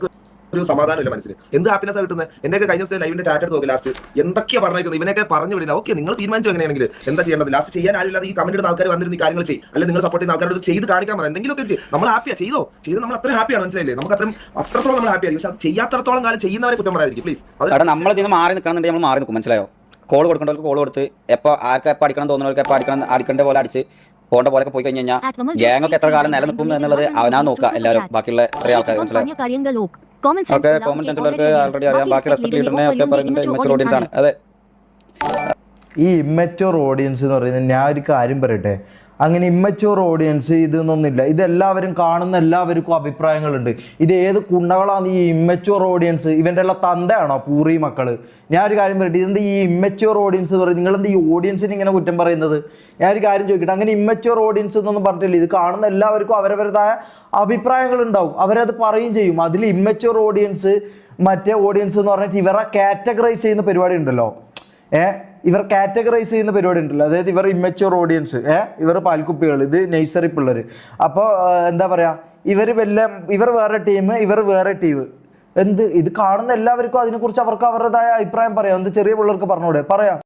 ഒരു സമാധാനമില്ല മനസ്സിന്. എന്ത് ഹാപ്പിനെസ് കിട്ടുന്നത്? എന്റെയൊക്കെ കഴിഞ്ഞ ദിവസം ലൈവിന്റെ ചാറ്റ് എടുത്ത് നോക്കി ലാസ്റ്റ് എന്തൊക്കെയാ പറഞ്ഞേക്കുന്നത്. ഇവനൊക്കെ പറഞ്ഞു വിടില്ല. ഓക്കെ, നിങ്ങൾ തീരുമാനിച്ചു എങ്ങനെയാണെങ്കിൽ എന്താ ചെയ്യേണ്ടത്. ലാസ്റ്റ് ചെയ്യാൻ ആരുമില്ലാതെ ഈ കമന്റ് ഇടുന്ന ആൾക്കാർ വന്നിരുന്ന ഈ കാര്യങ്ങൾ ചെയ്യും, അല്ലെങ്കിൽ നിങ്ങൾ സപ്പോർട്ട് ചെയ്യുന്ന ആൾക്കാരോട് ചെയ്ത് കാണിക്കാൻ പറയാം. എന്തെങ്കിലുമൊക്കെ ചെയ്യും. നമ്മൾ ഹാപ്പിയാ, ചെയ്തോ ചെയ്ത് നമ്മൾ അത്ര ഹാപ്പിയാണ്, മനസ്സിലായില്ലേ? നമുക്ക് അത്രത്തോളം നമ്മൾ ഹാപ്പിയായിരിക്കും. പക്ഷെ അത് ചെയ്യാത്തടത്തോളം കാലം ചെയ്യുന്നവരെ കുറ്റം പറയാതിരിക്കും പ്ലീസ്. അത് നമ്മൾ ഇതിന് മാറി നിൽക്കണമെന്നുണ്ടെങ്കിൽ നമ്മൾ മാറി നിൽക്കും, മനസ്സിലായോ? കോൾ കൊടുക്കേണ്ടവർക്ക് കോൾ കൊടുത്ത് എപ്പോൾ ആർക്കും എപ്പോൾ അടിക്കണം തോന്നുന്നവർക്ക് എപ്പോൾ അടിക്കേണ്ട പോലെ അടിച്ച് പോകേണ്ട പോലെ പോയി കഴിഞ്ഞ് കഴിഞ്ഞാൽ ഗ്യാങ്ങൊക്കെ എത്ര കാലം നിലനിൽക്കും എന്നുള്ളത് അവനാ നോക്കുക. എല്ലാവരും ബാക്കിയുള്ള കുറേ ആൾക്കാർ, മനസ്സിലായോ? ഓക്കെ, കോമൺ സെൻസ് ഉള്ളവർക്ക് ആൾറെഡി അറിയാം. ബാക്കി റെസ്പെക്ട് ലീഡറിനെ ഒക്കെ പറയുന്നത് ഇമ്മച്ചുവർ ഓഡിയൻസ് ആണ്. അതെ, ഈ ഇമ്മച്ചുവർ ഓഡിയൻസ് എന്ന് പറയുന്നത്, ഞാൻ ഒരു കാര്യം പറയട്ടെ, അങ്ങനെ ഇമ്മച്ചുവർ ഓഡിയൻസ് ഇതൊന്നുമില്ല. ഇതെല്ലാവരും കാണുന്ന എല്ലാവർക്കും അഭിപ്രായങ്ങളുണ്ട്. ഇത് ഏത് കുണ്ടകളാണ് ഈ ഇമ്മച്ചുവർ ഓഡിയൻസ്? ഇവൻ്റെ എല്ലാം തന്തയാണോ പൂറി മക്കള്? ഞാൻ ഒരു കാര്യം പറയട്ടെ, ഇതെന്ത് ഈ ഇമ്മച്ചുവർ ഓഡിയൻസ് എന്ന് പറയുന്നത്? നിങ്ങളെന്ത് ഈ ഓഡിയൻസിന് ഇങ്ങനെ കുറ്റം പറയുന്നത്? ഞാനൊരു കാര്യം ചോദിക്കട്ടെ, അങ്ങനെ ഇമ്മച്ചുവർ ഓഡിയൻസ് എന്നൊന്നും പറഞ്ഞിട്ടില്ല. ഇത് കാണുന്ന എല്ലാവർക്കും അവരവരുടേതായ അഭിപ്രായങ്ങളുണ്ടാവും, അവരത് പറയുകയും ചെയ്യും. അതിൽ ഇമ്മച്ചുവർ ഓഡിയൻസ് മറ്റേ ഓഡിയൻസ് എന്ന് പറഞ്ഞിട്ട് ഇവരെ കാറ്റഗറൈസ് ചെയ്യുന്ന പരിപാടി ഉണ്ടല്ലോ. ഇവർ കാറ്റഗറൈസ് ചെയ്യുന്ന പരിപാടി ഉണ്ടല്ലോ. അതായത് ഇവർ ഇമ്മച്ചുവർ ഓഡിയൻസ്, ഇവർ പാൽക്കുപ്പികൾ, ഇത് നഴ്സറി പിള്ളേർ. അപ്പോൾ എന്താ പറയുക, ഇവർ വേറെ ടീം, ഇവർ വേറെ ടീം. ഇത് കാണുന്ന എല്ലാവർക്കും അതിനെക്കുറിച്ച് അവർക്ക് അവരുടേതായ അഭിപ്രായം പറയാം. ചെറിയ പിള്ളേർക്ക് പറഞ്ഞൂടെ? പറയാം.